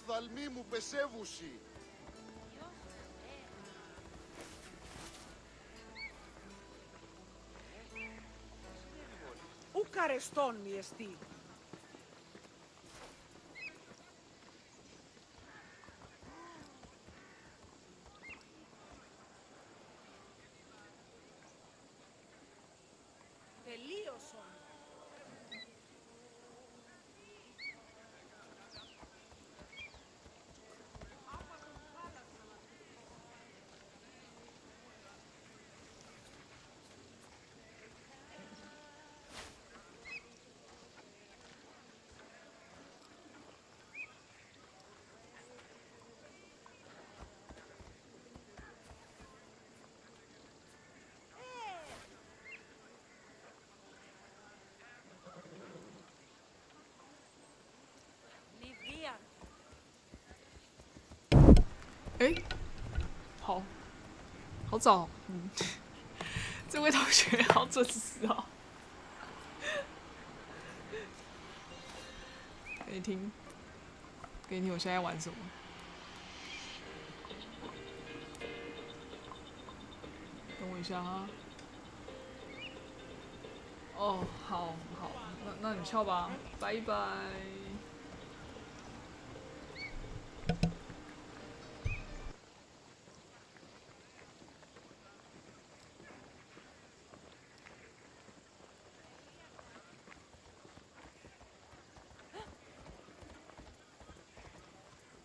οφθαλμή μου πεσέβουσι. Ου καρεστών μη εστί. Τελείωσον. Λιδία. 哎，好，好早，这位同学好准时哦。给你听，给你听，我现在玩什么？等我一下哈。哦，好，那你翘吧，拜拜。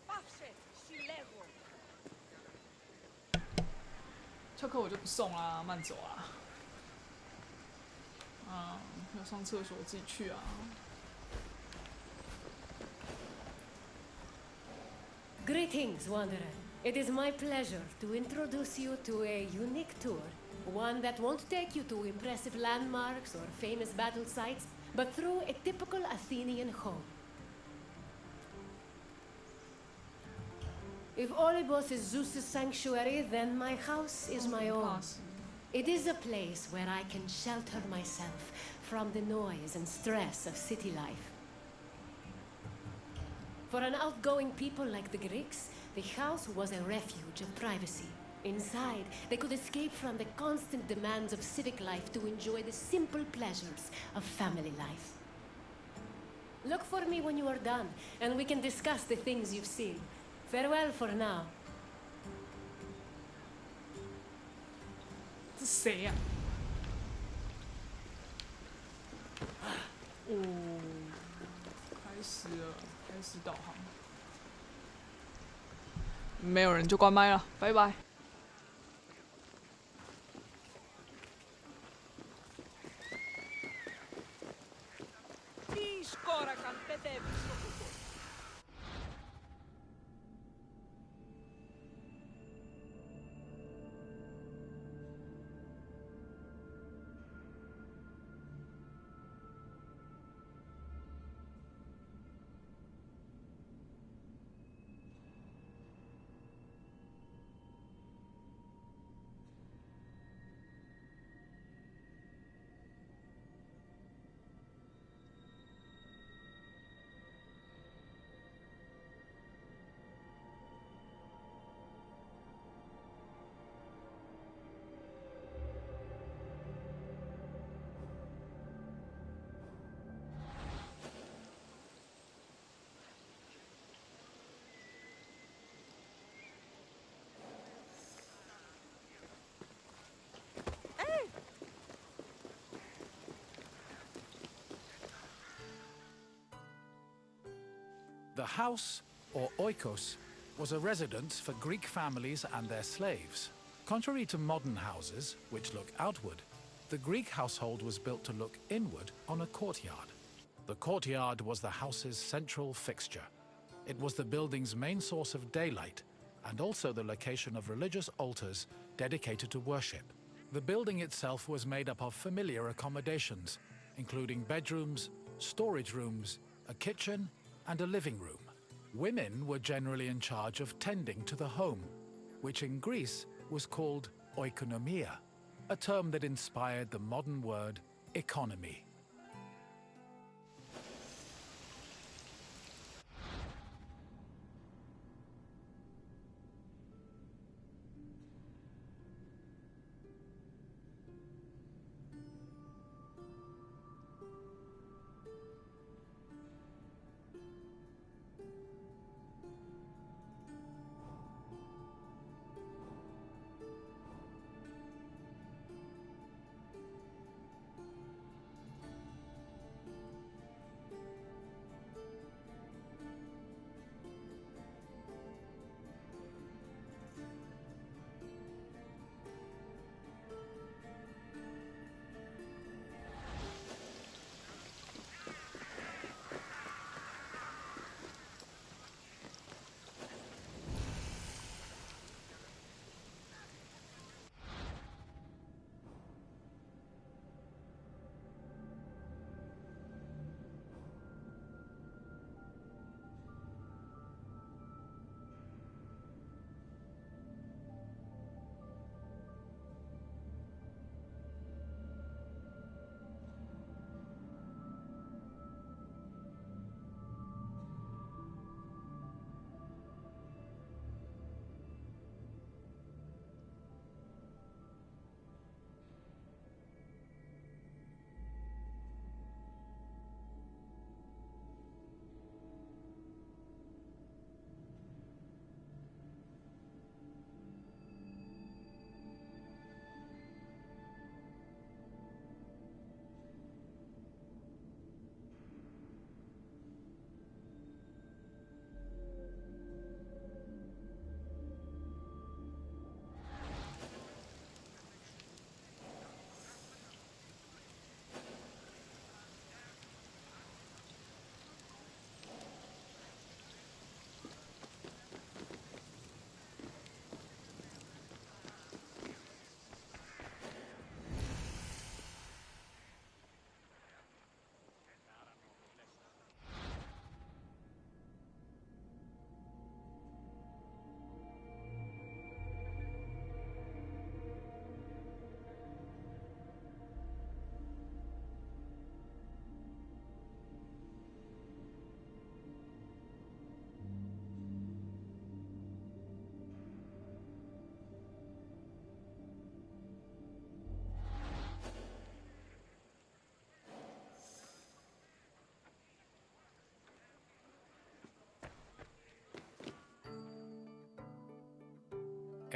Πάυσε, συλλέγω. 翘课我就不送啦，慢走啊。要上厕所自己去啊。Greetings, Wanderer. It is my pleasure to introduce you to a unique tour. One that won't take you to impressive landmarks or famous battle sites, but through a typical Athenian home. If Olympus is Zeus's sanctuary, then my house is my own. It is a place where I can shelter myself from the noise and stress of city life. For an outgoing people like the Greeks, the house was a refuge of privacy. Inside, they could escape from the constant demands of civic life to enjoy the simple pleasures of family life. Look for me when you are done, and we can discuss the things you've seen. Farewell for now. 这谁呀？哦，开始了，开始导航。没有人就关麦了，拜拜。Τι σκόρακαν, παιδεύεις το κουτό. The house, or oikos, was a residence for Greek families and their slaves. Contrary to modern houses, which look outward, the Greek household was built to look inward on a courtyard. The courtyard was the house's central fixture. It was the building's main source of daylight and also the location of religious altars dedicated to worship. The building itself was made up of familiar accommodations, including bedrooms, storage rooms, a kitchen, and a living room. Women were generally in charge of tending to the home, which in Greece was called oikonomia, a term that inspired the modern word economy.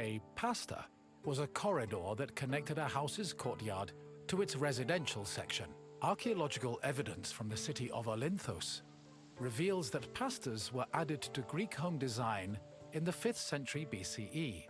A pasta was a corridor that connected a house's courtyard to its residential section. Archaeological evidence from the city of Olynthos reveals that pastas were added to Greek home design in the 5th century BCE.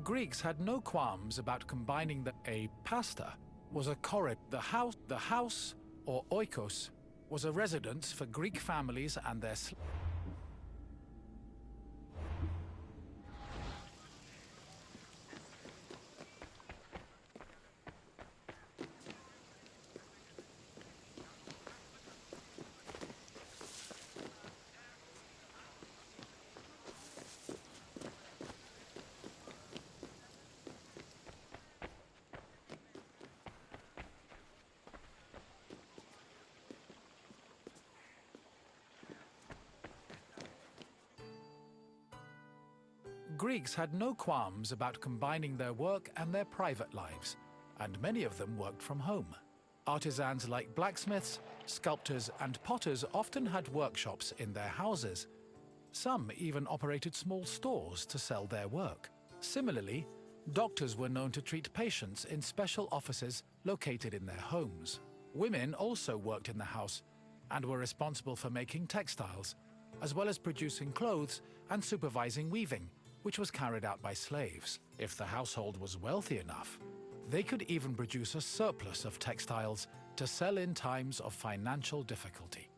Greeks had no qualms about combining a pasta was a corridor. The house, or oikos, was a residence for Greek families and their Greeks had no qualms about combining their work and their private lives, and many of them worked from home. Artisans like blacksmiths, sculptors, and potters often had workshops in their houses. Some even operated small stores to sell their work. Similarly, doctors were known to treat patients in special offices located in their homes. Women also worked in the house and were responsible for making textiles, as well as producing clothes and supervising weaving, which was carried out by slaves. If the household was wealthy enough, they could even produce a surplus of textiles to sell in times of financial difficulty.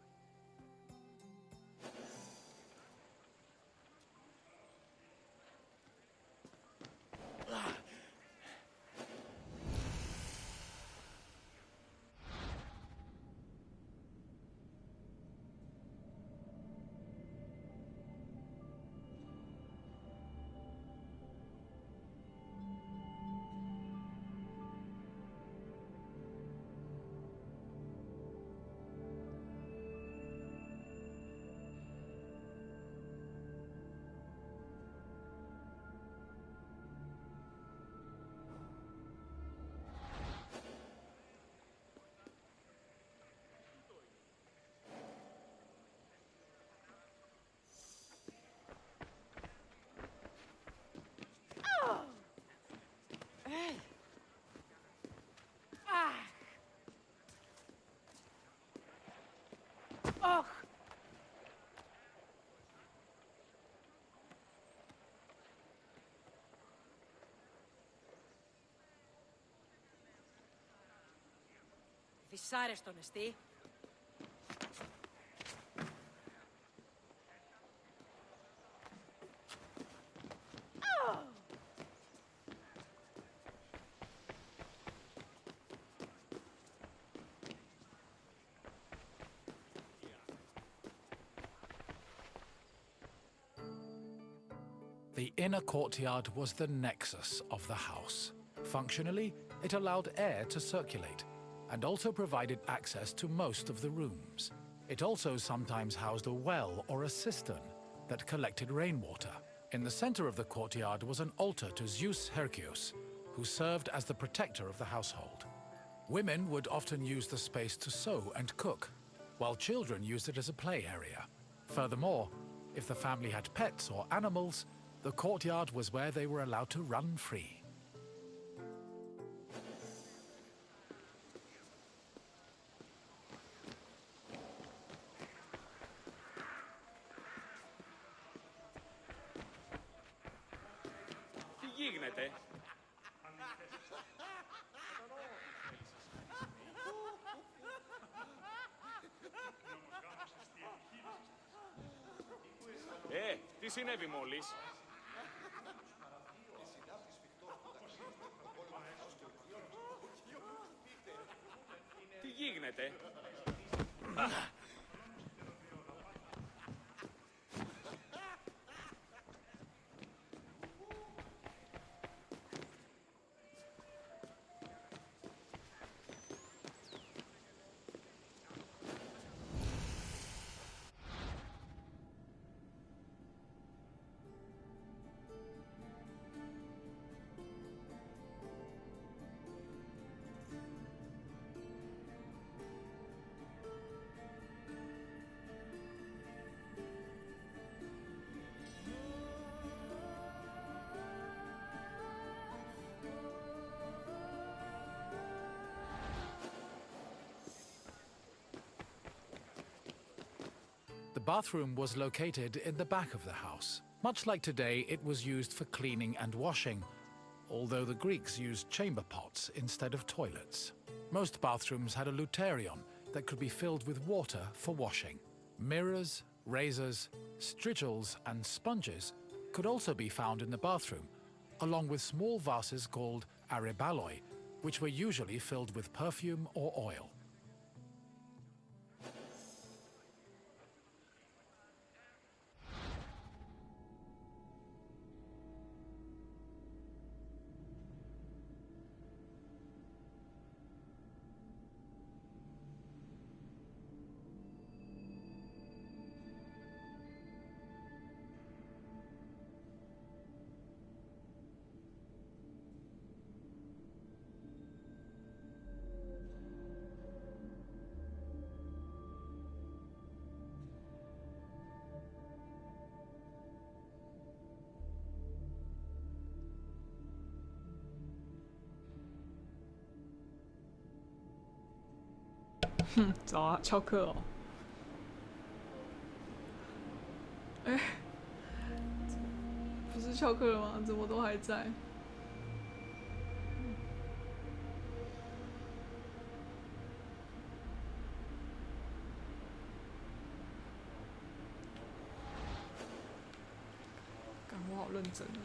Δυσάρεστον εστί. The inner courtyard was the nexus of the house. Functionally, it allowed air to circulate and also provided access to most of the rooms. It also sometimes housed a well or a cistern that collected rainwater. In the center of the courtyard was an altar to Zeus Hercules, who served as the protector of the household. Women would often use the space to sew and cook, while children used it as a play area. Furthermore, if the family had pets or animals, the courtyard was where they were allowed to run free. Τι γίνεται? Τι συνέβη μόλις? Τι γίνεται? The bathroom was located in the back of the house. Much like today, it was used for cleaning and washing, although the Greeks used chamber pots instead of toilets. Most bathrooms had a luterion that could be filled with water for washing. Mirrors, razors, strigils, and sponges could also be found in the bathroom, along with small vases called arebaloi, which were usually filled with perfume or oil.找啊，翘课哦。哎，不是翘课了吗？怎么都还在？干，我好认真哦。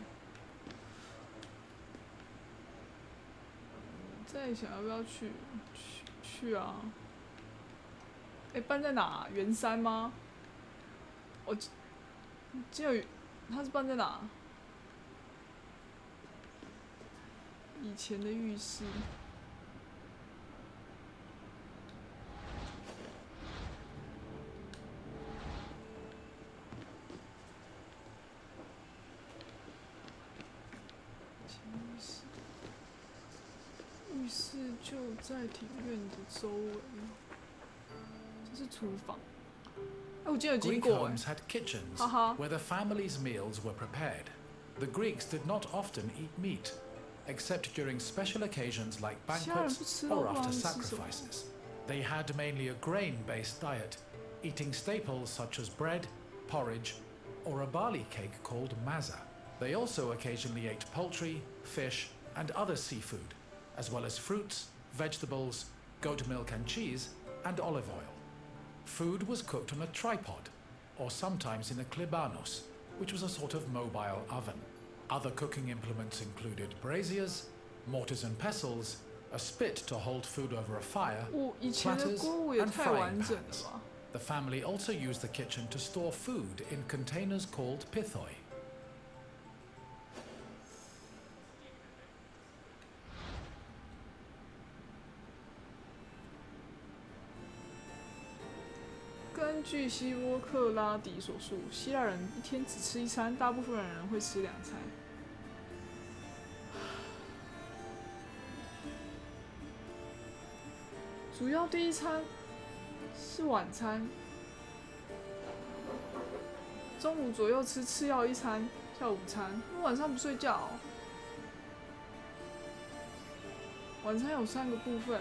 再想要不要去啊？哎，办在哪？圆山吗？我记得他是办在哪？以前的浴室。浴室就在庭院的周围。这是厨房。哎，我记得有经 Greek 过。homes had kitchens Haha. where the family's meals were prepared. The Greeks did not often eat meat, except during special occasions like banquets or after sacrifices. They had mainly a grain-based diet, eating staples such as bread, porridge, or a barley cake called maza. They also occasionally ate poultry, fish, and other seafood, as well as fruits, vegetables, goat milk and cheese, and olive oil. Food was cooked on a tripod, or sometimes in a klibanos, which was a sort of mobile oven. Other cooking implements included braziers, mortars and pestles, a spit to hold food over a fire, 以前的 platters, 锅物也 and 太 frying 完整了 pans. 吧！ The family also used the kitchen to store food in containers called pithoi. 根据希波克拉底所述，希腊人一天只吃一餐，大部分人会吃2餐。主要第一餐是晚餐，中午左右吃次要一餐，叫午餐。晚上不睡觉哦。晚餐有3个部分，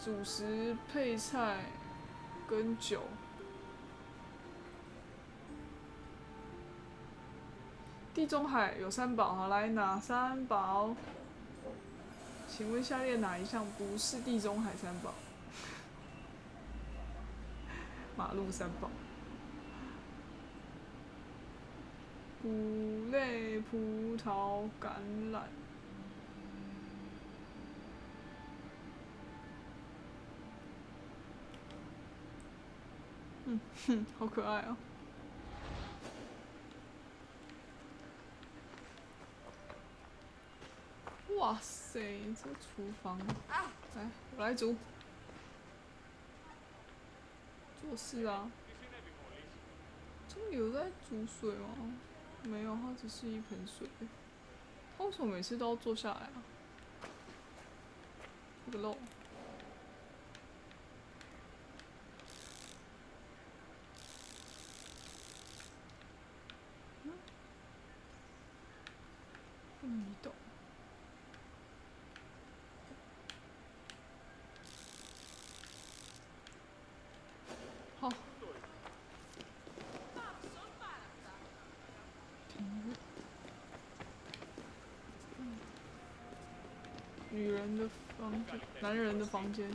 主食、配菜跟酒。地中海有3宝，好来哪3宝？请问下列哪一项不是地中海3宝？马路3宝：谷类、葡萄、橄榄。好可爱哦！哇塞，这厨房，来，我来煮。做事啊。这里有在煮水吗？没有，它只是一盆水。它为什么每次都要坐下来啊？这个漏。不能移动。好。女人的房间，男人的房间。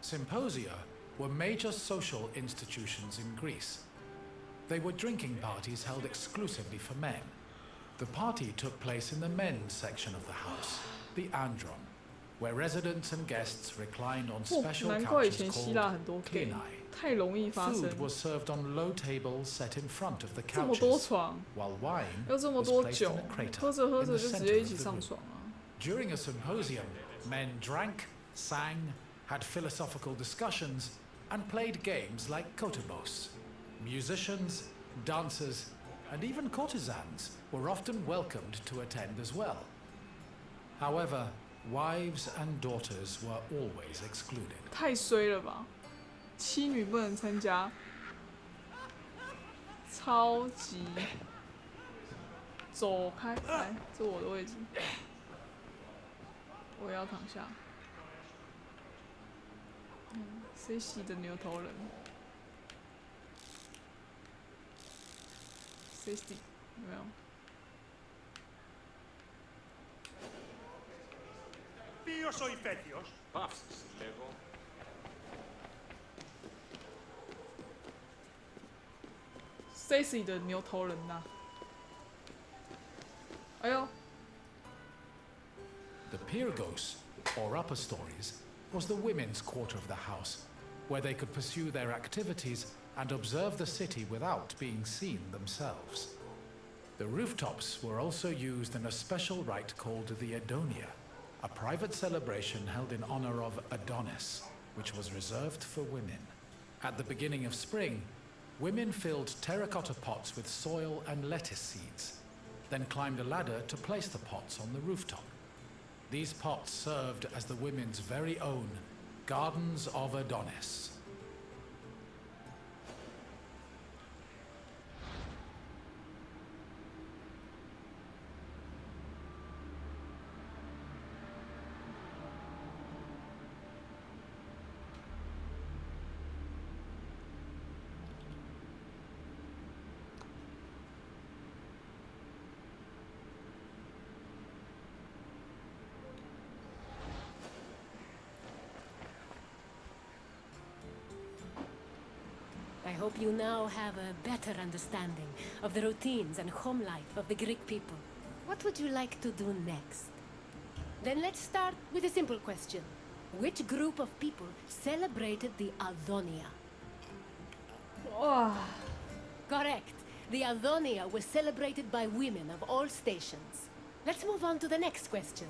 Symposia were major social institutions in Greece. They were drinking parties held exclusively for men. The party took place in the men's section of the house, the andron, where residents and guests reclined on special 难怪以 couches 前希腊 called 很多 gay， klini. 太容易发生。 Food was served on low tables set in front of the 这么多 couches, 床， while wine 又这么 was 多 placed 酒 in a， crater 喝着喝 in 着 the 就直 center 接一 of 起 the 上 room. 床啊！ During a symposium, men drank, sang, had philosophical discussions, and played games like kotobos. Musicians, dancers, and even courtesans were often welcomed to attend as well. However, wives and daughters were always excluded. 太衰了吧！妻女不能参加，超级。走开，来，这我的位置，我要躺下。谁洗的牛头人？谁洗？有没有？ Ποιος ο υπέτειος? Παύσεις, λέγω. Stacy 的牛头人呐、哎呦， The Pyrgos, or upper stories, was the women's quarter of the house, where they could pursue their activities and observe the city without being seen themselves. The rooftops were also used in a special rite called the Adonia, a private celebration held in honor of Adonis, which was reserved for women. At the beginning of spring, women filled terracotta pots with soil and lettuce seeds, then climbed a ladder to place the pots on the rooftop. These pots served as the women's very own Gardens of Adonis. hope you now have a better understanding of the routines and home life of the Greek people. What would you like to do next? Then let's start with a simple question. Which group of people celebrated the Adonia? 哇， Correct. The Adonia was celebrated by women of all stations. Let's move on to the next question.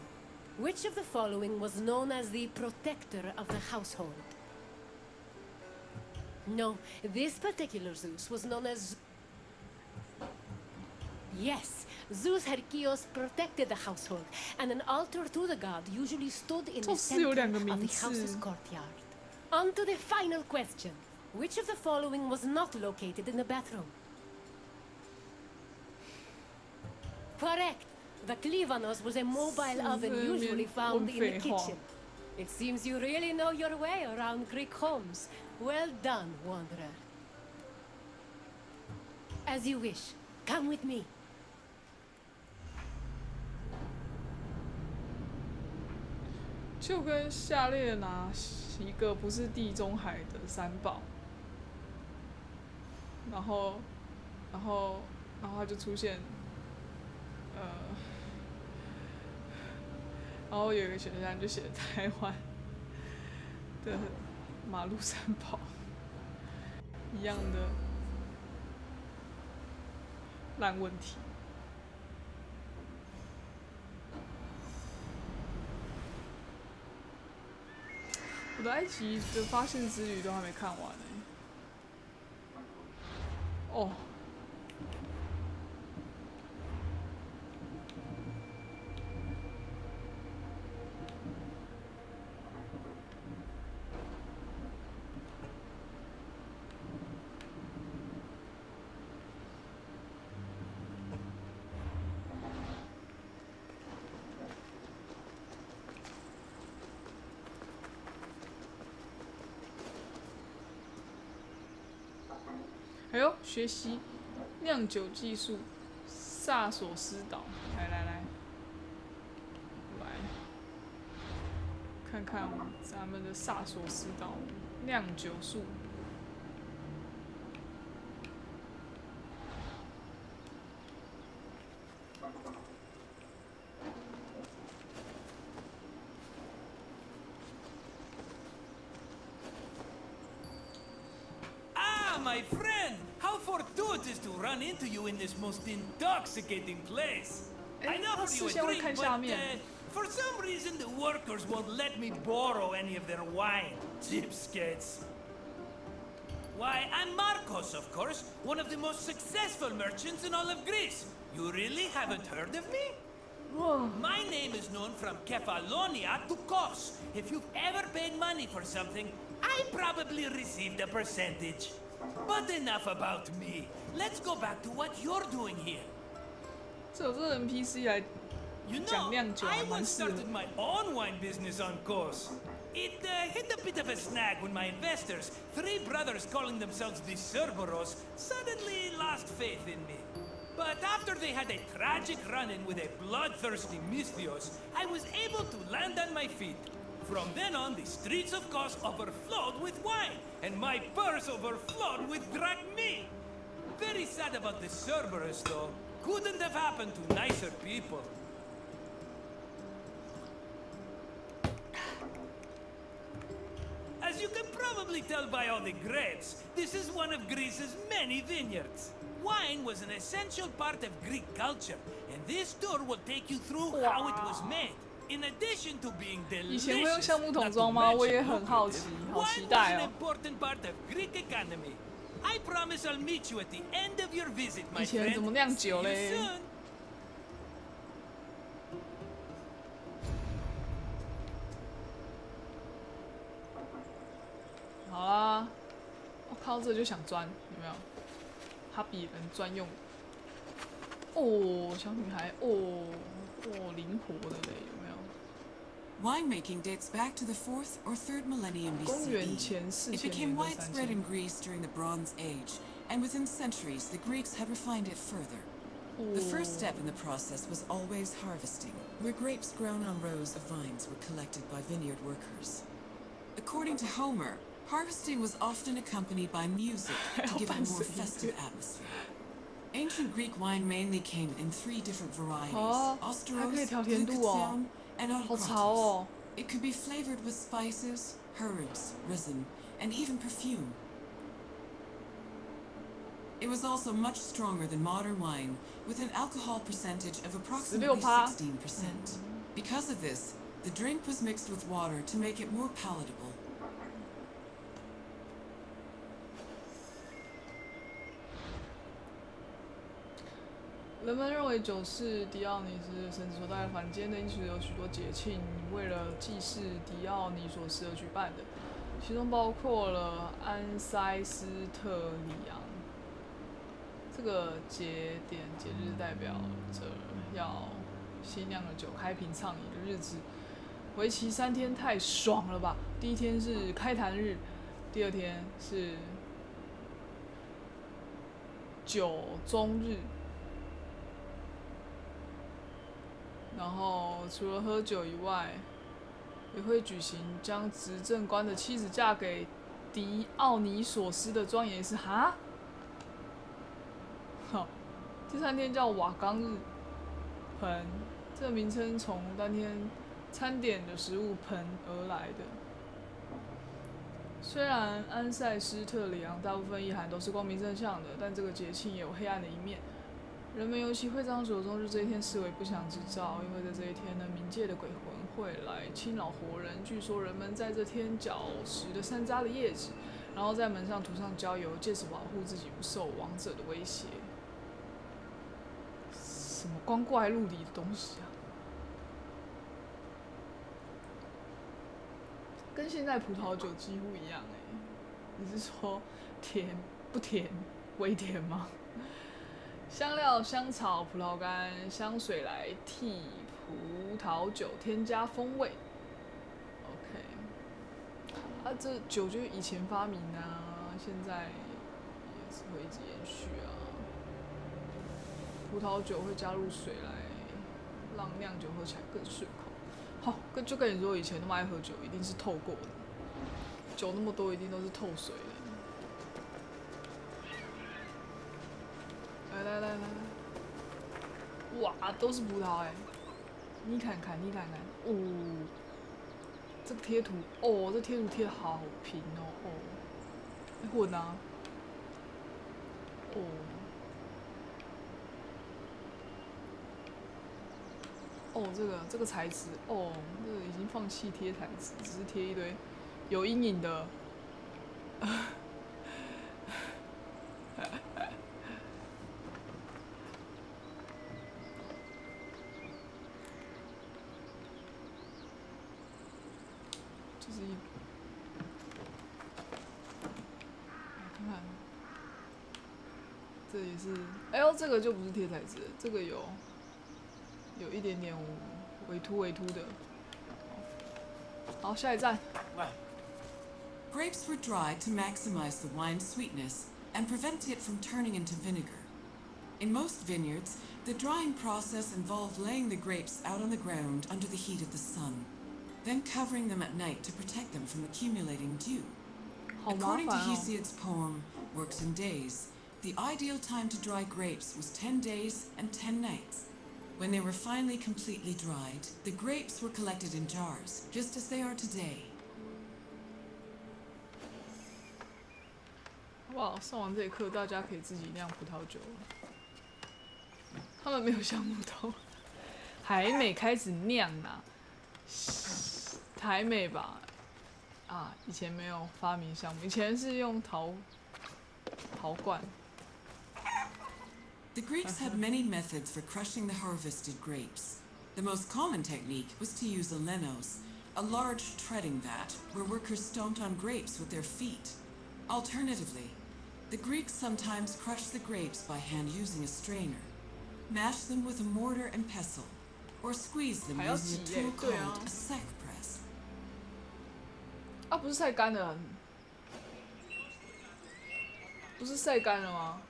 Which of the following was known as the protector of the household? No, this particular Zeus was known as... Yes, Zeus Herkios protected the household, and an altar to the god usually stood in the 这是有 center 两个 of 名 the 字。 house's courtyard. On to the final question. Which of the following was not located in the bathroom? Correct. The Klivanos was a mobile oven usually found in the kitchen. It seems you really know your way around Greek homes. Well done, wanderer. As you wish. Come with me. 就跟下列哪一个不是地中海的三宝？然后它就出现，然后有一个选项就写台湾的马路三宝，一样的烂问题。我的埃及的发现之旅都还没看完呢。哦。哎呦，学习酿酒技术，萨索斯岛，来，看看咱们的萨索斯岛酿酒术。My friend, how fortuitous to run into you in this most intoxicating place. I offered you a drink, but for some reason the workers won't let me borrow any of their wine. Cheapskates. Why, I'm Marcos, of course, one of the most successful merchants in all of Greece. You really haven't heard of me? Whoa. My name is known from Kefalonia to Kos. If you've ever paid money for something, I probably received a percentage. But enough about me. Let's go back to what you're doing here. 这有这个 NPC 来 You 讲 know, 酿酒 I 还蛮 once 适合。 started my own wine business on Kos. It hit a bit of a snag when my investors, three brothers calling themselves the Cerberos, suddenly lost faith in me. But after they had a tragic run-in with a bloodthirsty Misthios, I was able to land on my feet. From then on, the streets of Kos overflowed with wine, and my purse overflowed with drachmi. Very sad about the Cerberus, though. Couldn't have happened to nicer people. As you can probably tell by all the grapes, this is one of Greece's many vineyards. Wine was an essential part of Greek culture, and this tour will take you through how it was made. In addition to being 以前会用 delicious, 橡木桶 not 装 to 吗？我 mention 也很好奇， lucrative, 好 wine 期 was 待 an 哦。 important part of Greek economy. I promise I'll meet you at the end of your visit, my 以前 friend. 怎么酿 See 酒 you 嘞？ soon. 好啦，我看到这就想钻，有没有？哈比人专用。哦，小女孩，灵活的嘞，有没有？ Winemaking dates back to the 4th or 3rd millennium 公元前 BCE. 4000 It became 年的 widespread 3000 in Greece during the Bronze Age, and within centuries, the Greeks had refined it further. The first step in the process was always harvesting, where grapes grown on rows of vines were collected by vineyard workers. According to Homer, Harvesting was often accompanied by music to give it a more festive atmosphere. Ancient Greek wine mainly came in 3 different varieties: Osteros, Glycosium, and Autokratos. It could be flavored with spices, herbs, resin, and even perfume. It was also much stronger than modern wine, with an alcohol percentage of approximately 16%. Because of this, the drink was mixed with water to make it more palatable. 人们认为酒是狄奥尼斯的神子所带来凡间的，因此有许多节庆为了祭祀狄奥尼索斯而举办的，其中包括了安塞斯特里昂。这个节日代表着要新酿的酒开瓶畅饮的日子，为期3天，太爽了吧！第1天是开坛日，第2天是酒中日。然后除了喝酒以外，也会举行将执政官的妻子嫁给狄奥尼索斯的庄严仪式。哈，好，第3天叫瓦冈日盆，这个名称从当天餐点的食物盆而来的。虽然安塞斯特里昂大部分意涵都是光明正向的，但这个节庆也有黑暗的一面。人们尤其会将酒中日这一天视为不祥之兆，因为在这一天呢，冥界的鬼魂会来侵扰活人。据说人们在这天绞食的山楂的叶子，然后在门上涂上焦油，借此保护自己不受亡者的威胁。什么光怪陆离的东西啊！跟现在葡萄酒几乎一样欸。你是说甜不甜，微甜吗？香料、香草、葡萄干、香水来替葡萄酒添加风味。OK， 这酒就是以前发明的啊，现在也是会一直延续啊。葡萄酒会加入水来让酿酒喝起来更顺口。好，就跟你说，以前那么爱喝酒，一定是透过的。酒那么多，一定都是透水的。来，哇，都是葡萄你看看，哦，这个贴图，哦，这贴图贴的好平哦，混啊，这个材质，这个已经放弃贴材质，只是贴一堆有阴影的。就是看看，这也是，这个就不是贴材质，这个有一点点微凸的。好，下一站。Grapes were dried to maximize the wine's sweetness and prevent it from turning into vinegar. In most vineyards, the drying process involved laying the grapes out on the ground under the heat of the sun, then covering them at night to protect them from accumulating dew. According to Hesiod's poem, Works and Days, the ideal time to dry grapes was 10 days and 10 nights. When they were finally completely dried, the grapes were collected in jars, just as they are today. 哇，上完这一课，大家可以自己酿葡萄酒了。他们没有橡木桶，还没开始酿啊，还没吧？啊，以前没有发明橡木，以前是用陶罐。The Greeks had many methods for crushing the harvested grapes. The most common technique was to use a lenos, a large treading vat where workers stomped on grapes with their feet. Alternatively, the Greeks sometimes crushed the grapes by hand using a strainer, mashed them with a mortar and pestle, or squeezed them using a tool called a sack press. 不是晒干了？不是晒干了吗？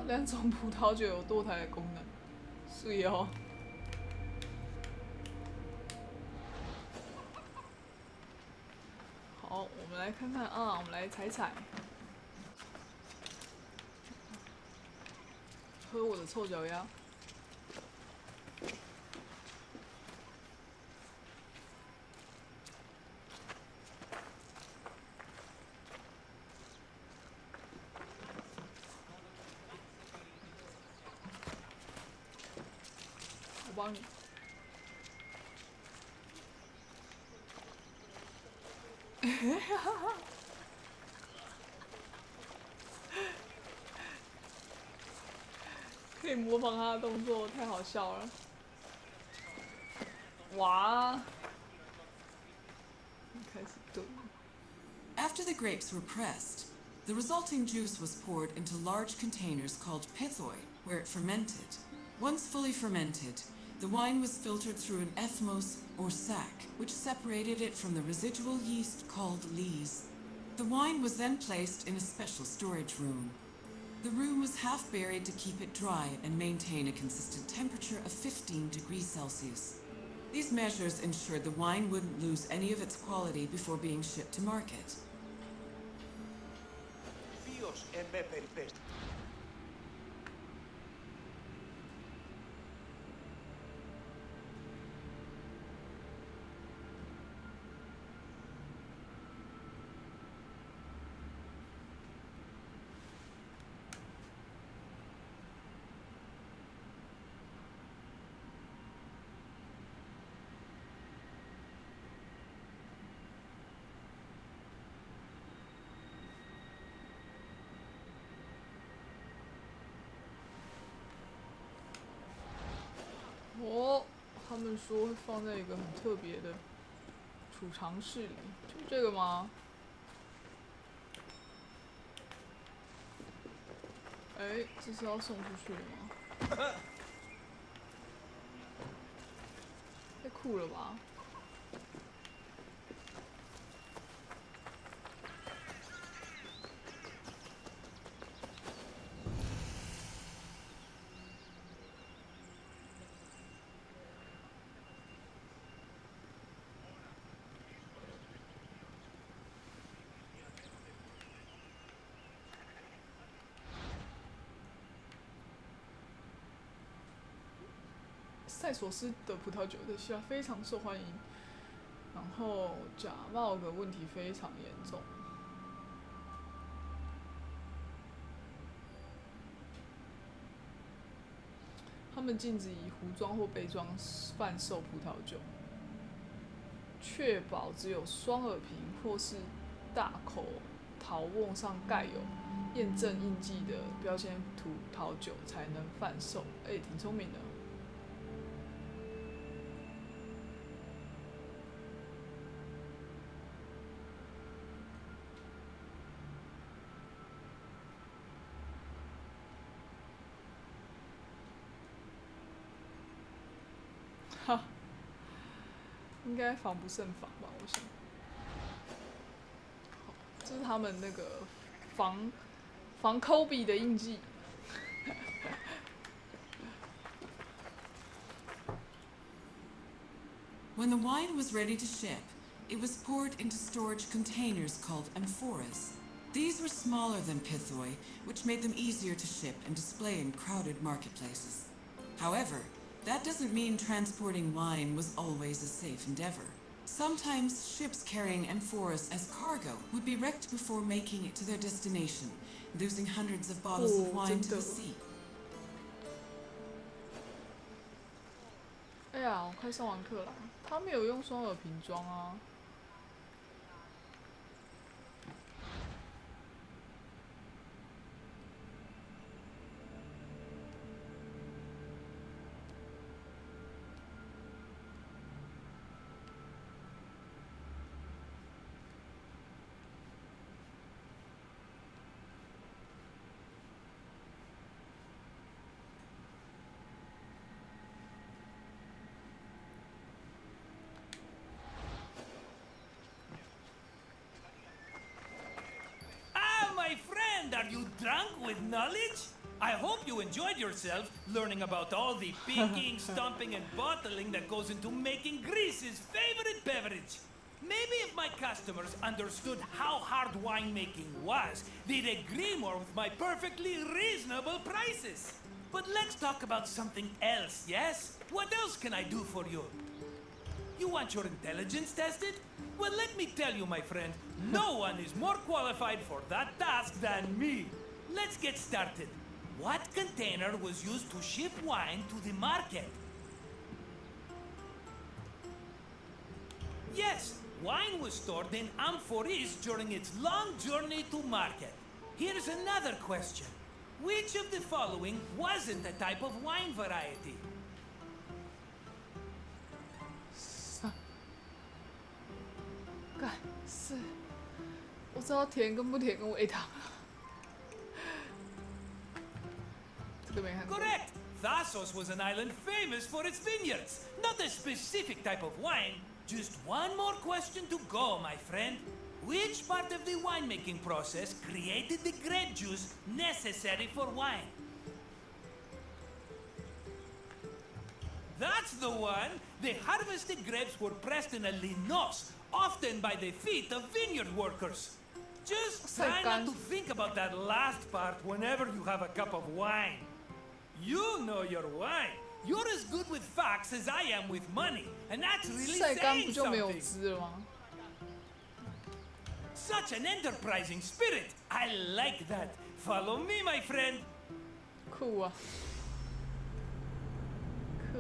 2种葡萄酒有堕胎的功能，是哦。好，我们来看看啊，我们来踩踩，喝我的臭脚丫。我帮你。可以模仿他的动作，太好笑了。哇！开始炖。After the grapes were pressed, the resulting juice was poured into large containers called pithoi, where it fermented. Once fully fermented, the wine was filtered through an ethmos or sack, which separated it from the residual yeast called lees. The wine was then placed in a special storage room. The room was half buried to keep it dry and maintain a consistent temperature of 15 degrees Celsius. These measures ensured the wine wouldn't lose any of its quality before being shipped to market. Ποιος εμέ περιπέστη. 哦，他们说会放在一个很特别的储藏室里，就这个吗？哎，这是要送出去的吗？太酷了吧！塞索斯的葡萄酒在希腊非常受欢迎，然后假冒的问题非常严重。他们禁止以壶装或杯装贩售葡萄酒，确保只有双耳瓶或是大口陶瓮上盖有验证印记的标签葡萄酒才能贩售。哎，挺聪明的。哈，应该防不胜防吧？我想。好，这是他们那个防科比的印记。When the wine was ready to ship, it was poured into storage containers called amphoras. These were smaller than pithoi, which made them easier to ship and display in crowded marketplaces. However, that doesn't mean transporting wine was always a safe endeavor. Sometimes ships carrying amphoras as cargo would be wrecked before making it to their destination, losing hundreds of bottles of wine to the sea. 哎呀，我快上完课了，他没有用双耳瓶装啊。Ah, my friend, are you drunk with knowledge? I hope you enjoyed yourself learning about all the picking, stomping, and bottling that goes into making Greece's favorite beverage. Maybe if my customers understood how hard winemaking was, they'd agree more with my perfectly reasonable prices. But let's talk about something else, yes? What else can I do for you? You want your intelligence tested? Well, let me tell you, my friend, no one is more qualified for that task than me. Let's get started. What container was used to ship wine to the market? Yes, wine was stored in amphoras during its long journey to market. Here's another question. Which of the following wasn't a type of wine variety? 干是，我知道甜跟不甜跟微糖。这个没看过。 Correct! Thasos was an island famous for its vineyards, not a specific type of wine. Just one more question to go, my friend. Which part of the winemaking process created the grape juice necessary for wine? That's the one! The harvested grapes were pressed in a linos, often by the feet of vineyard workers. Just try not to think about that last part whenever you have a cup of wine. You know your wine. You're as good with facts as I am with money, and that's really 晒干不 saying 就没有 something. 汁了吗？ Such an enterprising spirit. I like that. Follow me, my friend. 酷啊！酷。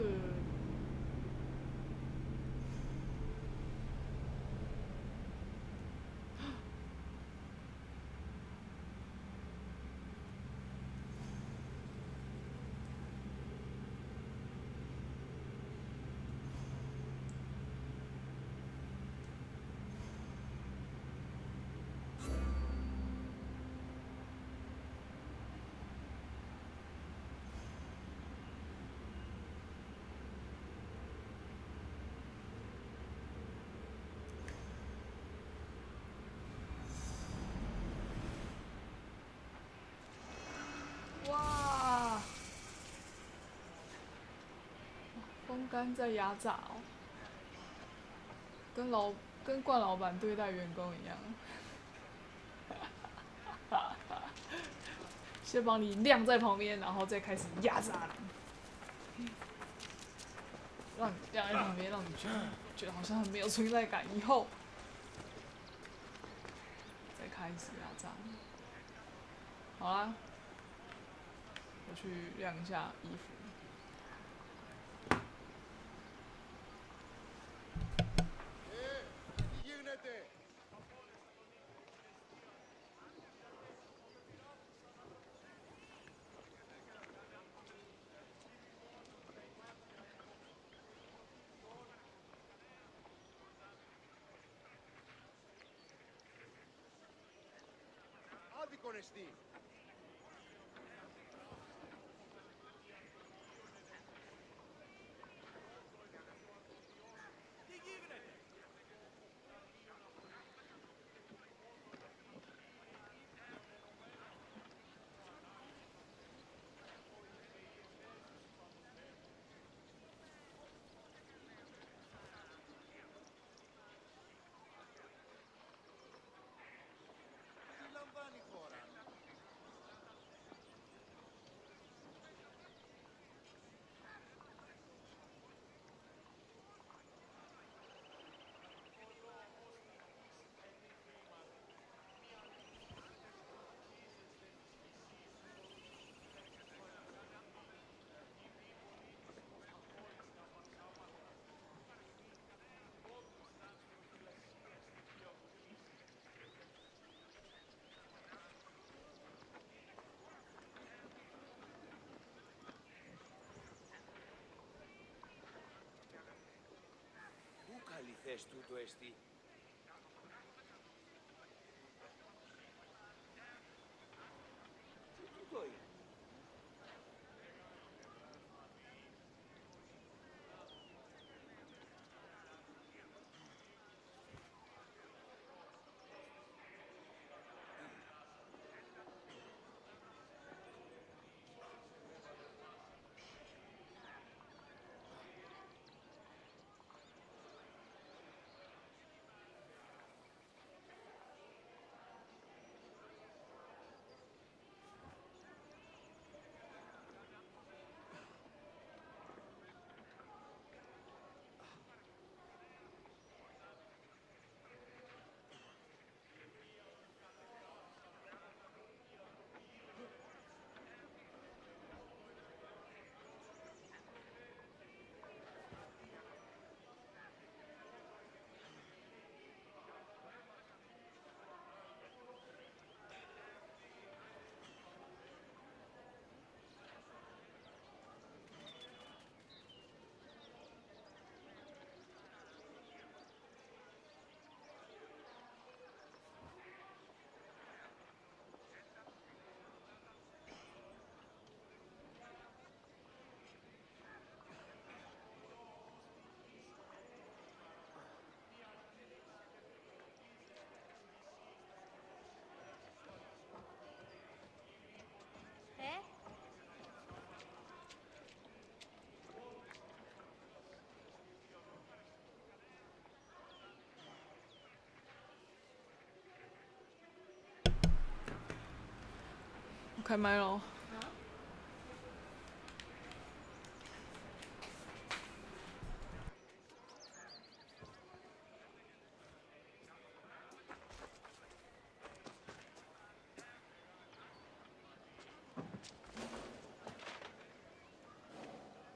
哇！风干在压榨哦，跟冠老板对待员工一样，先帮你晾在旁边，然后再开始压榨你，让你晾在旁边，让你觉得好像很没有存在感，以后再开始压榨你。好啦。 我去晾一下衣服。Τι γίνεται? Άδικον εστί. λαμβάνει η χώρα. Θες τούτο εστί. Τι τούτο είναι. 开麦喽。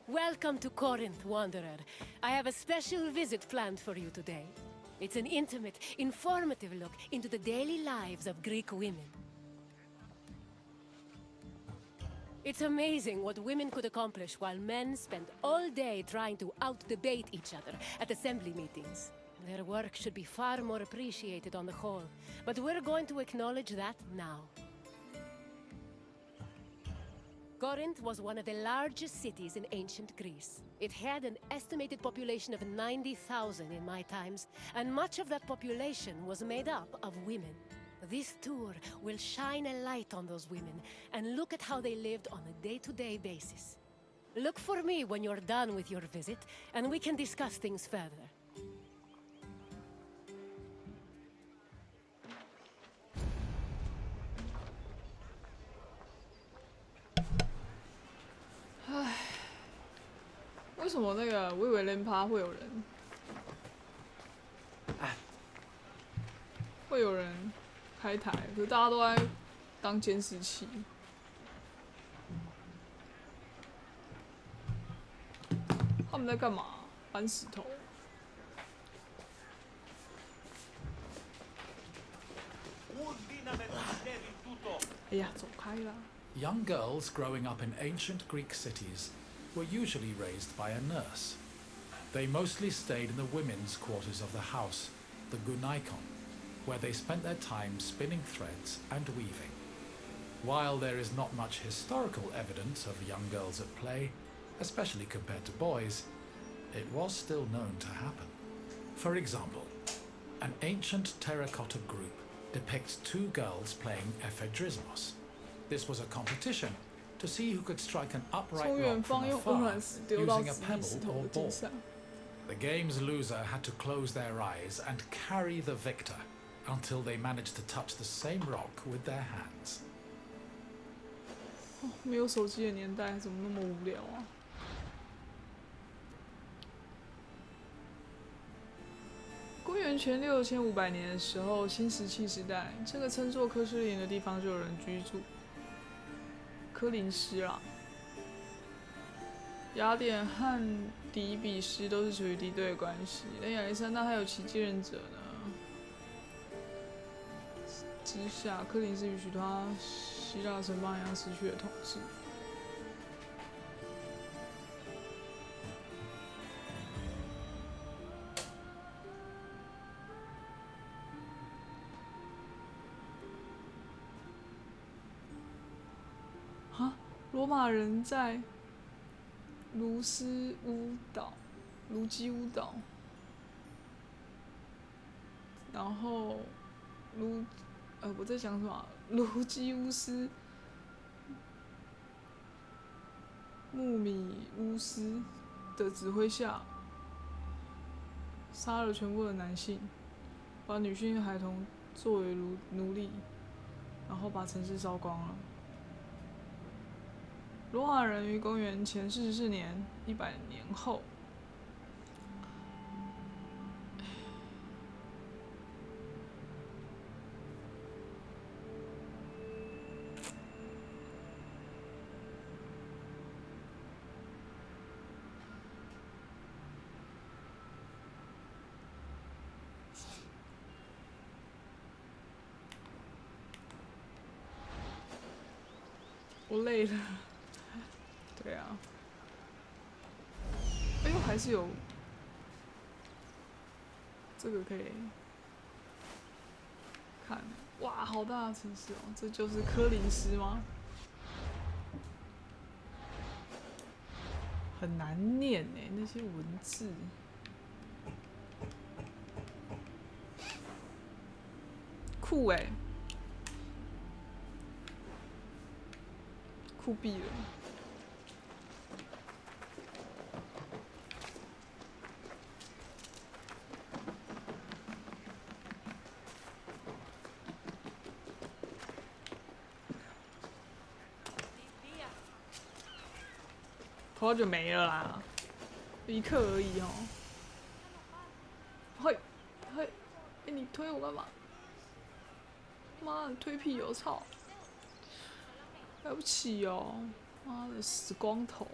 Welcome to Corinth, Wanderer. I have a special visit planned for you today. It's an intimate, informative look into the daily lives of Greek women. It's amazing what women could accomplish while men spend all day trying to out-debate each other at assembly meetings. Their work should be far more appreciated on the whole, but we're going to acknowledge that now. Corinth was one of the largest cities in ancient Greece. It had an estimated population of 90,000 in my times, and much of that population was made up of women. This tour will shine a light on those women and look at how they lived on a day-to-day basis. Look for me when you're done with your visit, and we can discuss things further. 为什么那个我以为连趴会有人，会有人开台，可是大家都在当监视器。他们在干嘛？搬石头。哎呀，走开啦！ Young girls growing up in ancient Greek cities were usually raised by a nurse. They mostly stayed in the women's quarters of the house, the gunaikon, where they spent their time spinning threads and weaving. While there is not much historical evidence of young girls at play, especially compared to boys, it was still known to happen. For example, an ancient terracotta group depicts two girls playing ephedrismos. This was a competition to see who could strike an upright rock from afar using a pebble or ball. The game's loser had to close their eyes and carry the victor until they managed to touch the same rock with their hands. 没有手机的年代怎么那么无聊啊？公元前6500年的时候，新石器时代，这个称作科斯林的地方就有人居住。科林斯啦，雅典和底比斯都是处于敌对的关系，但亚历山大还有其继任者呢。之下，科林斯与许多希腊城邦一样失去了统治。罗马人在卢基乌岛，然后我在讲什么？卢基乌斯、穆米乌斯的指挥下，杀了全部的男性，把女性和孩童作为奴隶，然后把城市烧光了。罗马人于公元前44年100年后，我累了。对啊，哎呦，还是有这个可以看，哇，好大的城市哦！这就是科林斯吗？很难念哎，那些文字。酷哎，酷毙了！头发就没了啦，一刻而已哦。嘿，嘿，你推我干嘛？妈，你推屁油操！了不起哦，妈的死光头！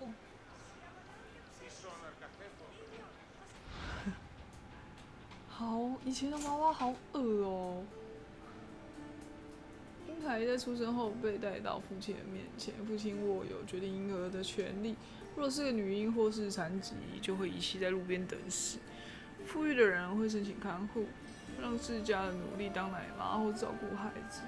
好，以前的娃娃好恶哦。婴孩在出生后被带到父亲的面前，父亲握有决定婴儿的权利。若是个女婴或是残疾，就会遗弃在路边等死。富裕的人会申请看护，让自家的奴隶当奶妈或照顾孩子。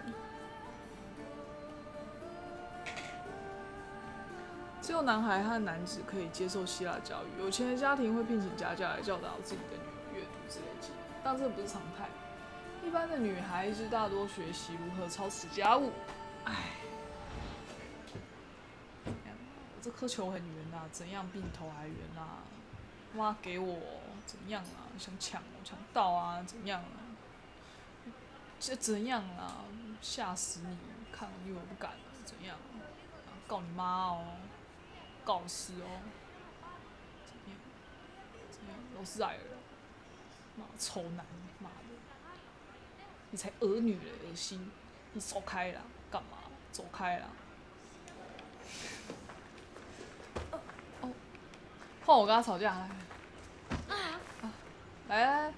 只有男孩和男子可以接受希腊教育，有钱的家庭会聘请家教来教导自己的女儿阅读之类技能，但这不是常态。一般的女孩子大多学习如何操持家务。唉，我这颗球很圆啊，怎样比你头还圆啊？妈给我怎样啊？想抢我抢到啊？怎样啊？这怎样啊？吓死你！看你以为我不敢了？怎样啊？告你妈哦！告死哦！怎样？怎样？老师来了！妈臭男，妈的！你才儿女嘞，恶心！你走开啦！干嘛？走开啦！哦，换我跟他吵架来。来，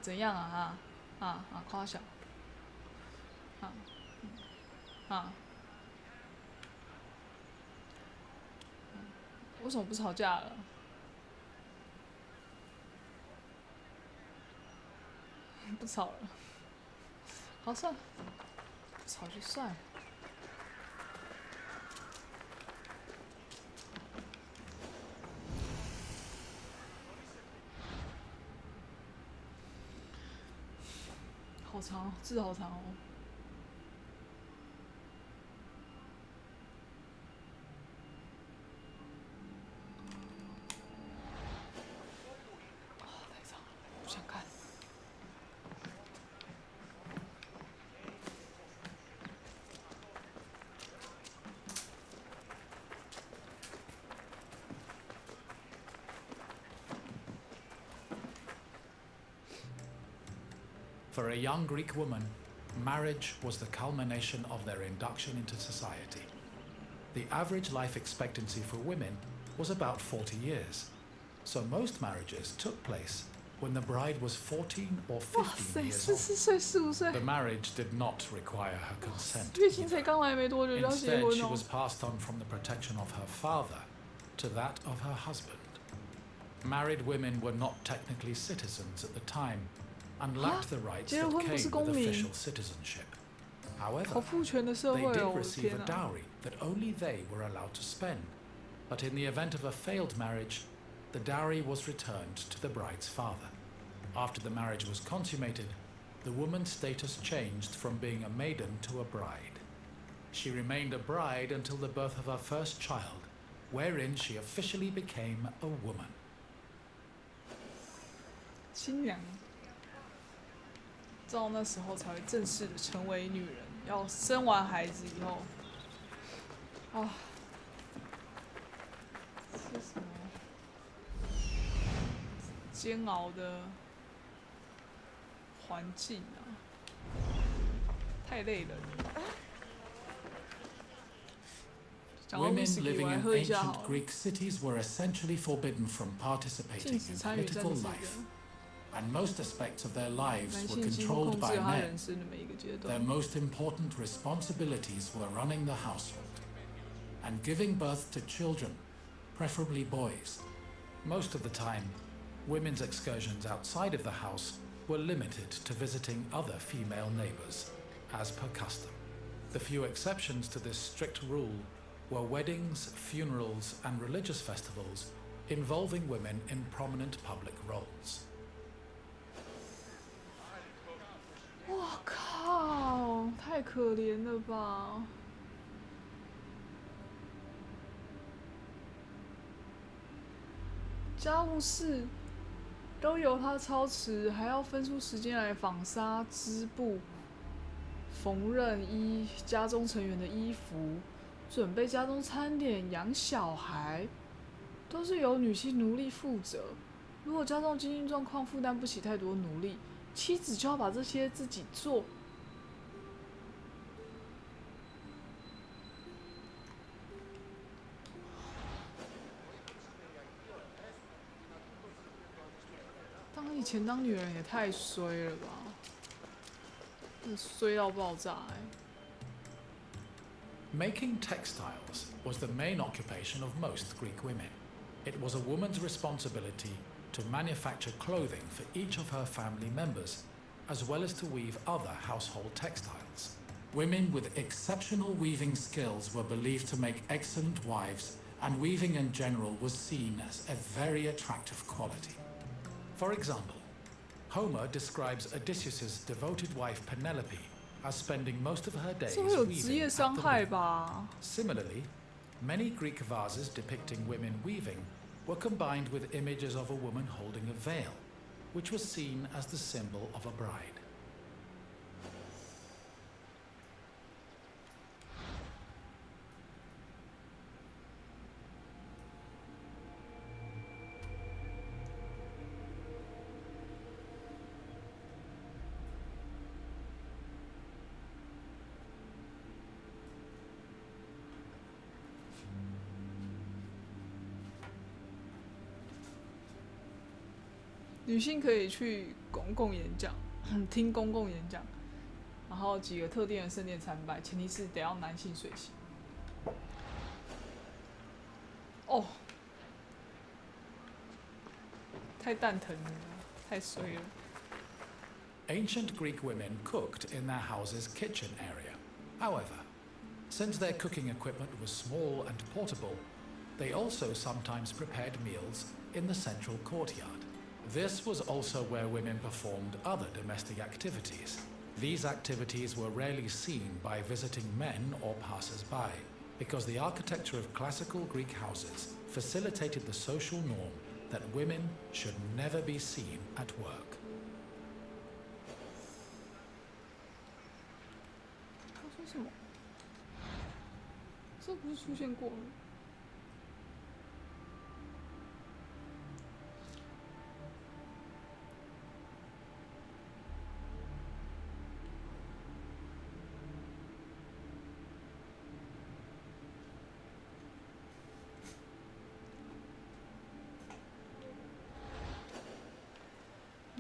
怎样啊？夸小。为什么不吵架了？不吵了。好，算了，不吵就算了。好长，字好长哦。太长了，不想看。For a young Greek woman, marriage was the culmination of their induction into society. The average life expectancy for women was about 40 years, so most marriages took place when the bride was 14 or 15 years old. The marriage did not require her consent. Instead, she was passed on from the protection of her father to that of her husband. Married women were not technically citizens at the time and lacked the rights that came with official citizenship. However, they did receive a dowry that only they were allowed to spend, but in the event of a failed marriage, the dowry was returned to the bride's father. After the marriage was consummated, the woman's status changed from being a maiden to a bride. She remained a bride until the birth of her first child, wherein she officially became a woman. 新娘到那时候才会正式的成为女人，要生完孩子以后，是什么煎熬的环境啊？太累了。Women living in ancient Greek cities were essentially forbidden from participating in political life, and most aspects of their lives were controlled by men. Their most important responsibilities were running the household and giving birth to children, preferably boys. Most of the time, women's excursions outside of the house were limited to visiting other female neighbors, as per custom. The few exceptions to this strict rule were weddings, funerals, and religious festivals involving women in prominent public roles. 我靠，太可怜了吧！家务事都由他操持，还要分出时间来纺纱、织布、缝纫家中成员的衣服，准备家中餐点、养小孩。都是由女性奴隶负责。如果家中经济状况负担不起太多奴隶，妻子就要把这些自己做。以前当女人也太衰了吧，衰到爆炸欸。Making textiles was the main occupation of most Greek women. It was a woman's responsibility to manufacture clothing for each of her family members, as well as to weave other household textiles. Women with exceptional weaving skills were believed to make excellent wives, and weaving in general was seen as a very attractive quality. For example, Homer describes Odysseus's devoted wife Penelope as spending most of her days 这会有职 weaving 业 at 伤 the 害 loom. 吧？ Similarly, many Greek vases depicting women weaving were combined with images of a woman holding a veil, which was seen as the symbol of a bride. 女性可以去公共演讲，听公共演讲，然后几个特定的圣殿参拜，前提是得要男性随行。哦，太蛋疼了，太衰了。Ancient Greek women cooked in their house's kitchen area. However, since their cooking equipment was small and portable, they also sometimes prepared meals in the central courtyard. This was also where women performed other domestic activities. These activities were rarely seen by visiting men or passers-by, because the architecture of classical Greek houses facilitated the social norm that women should never be seen at work. 他说什么？这不是出现过了？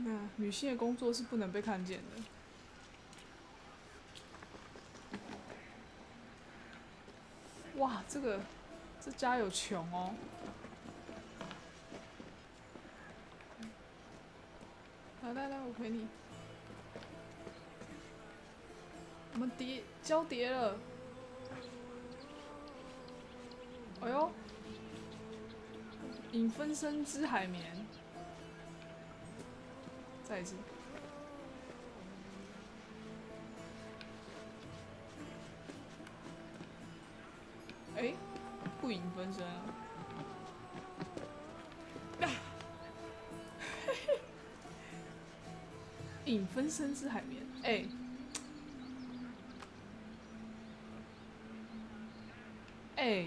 那女性的工作是不能被看见的。哇，这家有穷哦。来，我陪你。我们交叠了。哎呦，影分身之海绵。再一次。哎，不影分身啊！影分身之海绵，哎，